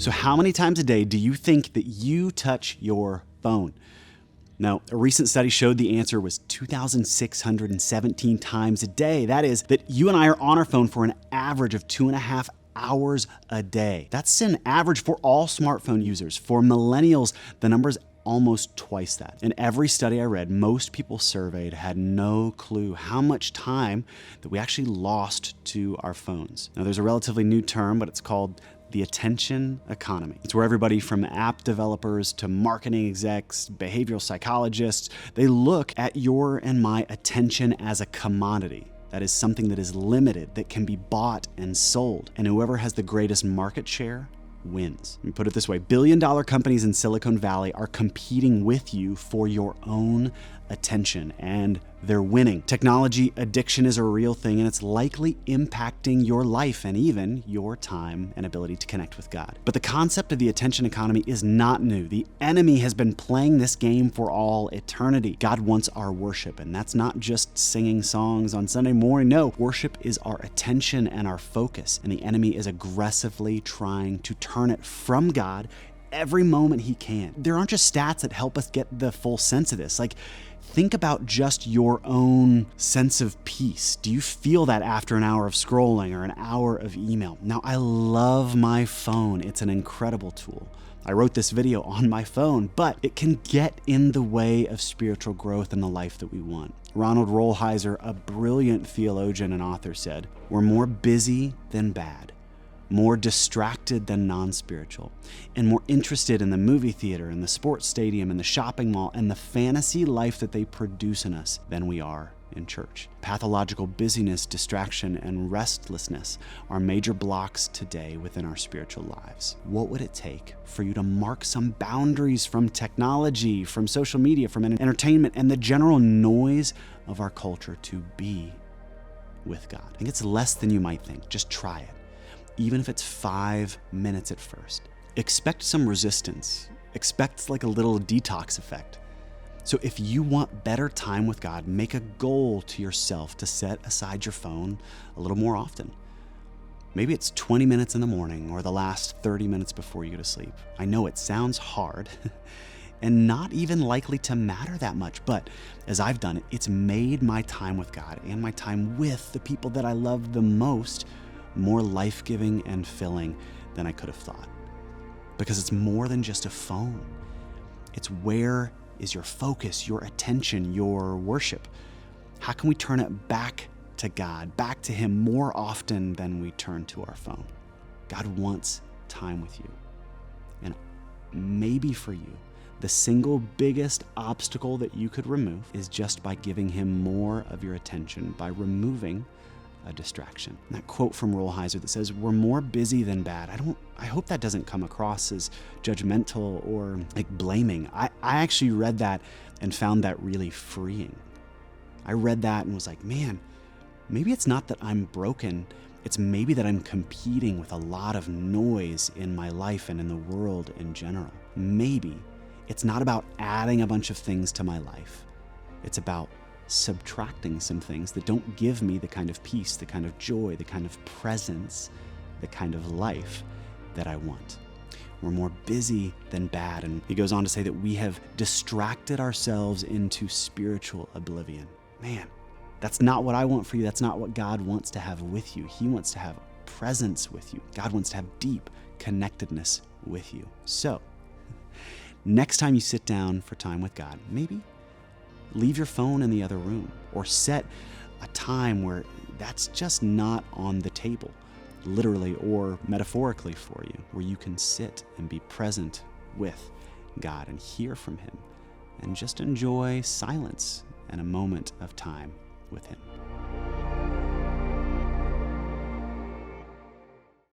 So how many times a day do you think that you touch your phone? Now, a recent study showed the answer was 2,617 times a day. That is, that you and I are on our phone for an average of 2.5 hours a day. That's an average for all smartphone users. For millennials, the number's almost twice that. In every study I read, most people surveyed had no clue how much time that we actually lost to our phones. Now, there's a relatively new term, but it's called the attention economy. It's where everybody from app developers to marketing execs, behavioral psychologists, they look at your and my attention as a commodity. That is something that is limited, that can be bought and sold. And whoever has the greatest market share wins. Let me put it this way. Billion-dollar companies in Silicon Valley are competing with you for your own attention, and they're winning. Technology addiction is a real thing, and it's likely impacting your life and even your time and ability to connect with God. But the concept of the attention economy is not new. The enemy has been playing this game for all eternity. God wants our worship, and that's not just singing songs on Sunday morning. No, worship is our attention and our focus, and the enemy is aggressively trying to turn it from God every moment he can. There aren't just stats that help us get the full sense of this. Like, think about just your own sense of peace. Do you feel that after an hour of scrolling or an hour of email? Now, I love my phone. It's an incredible tool. I wrote this video on my phone, but it can get in the way of spiritual growth and the life that we want. Ronald Rolheiser, a brilliant theologian and author, said, "We're more busy than bad, more distracted than non-spiritual, and more interested in the movie theater and the sports stadium and the shopping mall and the fantasy life that they produce in us than we are in church." Pathological busyness, distraction, and restlessness are major blocks today within our spiritual lives. What would it take for you to mark some boundaries from technology, from social media, from entertainment, and the general noise of our culture to be with God? I think it's less than you might think. Just try it. Even if it's 5 minutes at first. Expect some resistance. Expect like a little detox effect. So if you want better time with God, make a goal to yourself to set aside your phone a little more often. Maybe it's 20 minutes in the morning or the last 30 minutes before you go to sleep. I know it sounds hard and not even likely to matter that much, but as I've done it, it's made my time with God and my time with the people that I love the most more life-giving and filling than I could have thought. Because it's more than just a phone. It's where is your focus, your attention, your worship? How can we turn it back to God, back to Him more often than we turn to our phone? God wants time with you. And maybe for you, the single biggest obstacle that you could remove is just by giving Him more of your attention, by removing a distraction. And that quote from Rolheiser that says, "We're more busy than bad." I hope that doesn't come across as judgmental or like blaming. I actually read that and found that really freeing. I read that and was like, man, maybe it's not that I'm broken. It's maybe that I'm competing with a lot of noise in my life and in the world in general. Maybe it's not about adding a bunch of things to my life. It's about subtracting some things that don't give me the kind of peace, the kind of joy, the kind of presence, the kind of life that I want. We're more busy than bad. And he goes on to say that we have distracted ourselves into spiritual oblivion. Man, that's not what I want for you. That's not what God wants to have with you. He wants to have presence with you. God wants to have deep connectedness with you. So, next time you sit down for time with God, maybe leave your phone in the other room, or set a time where that's just not on the table, literally or metaphorically for you, where you can sit and be present with God and hear from Him and just enjoy silence and a moment of time with Him.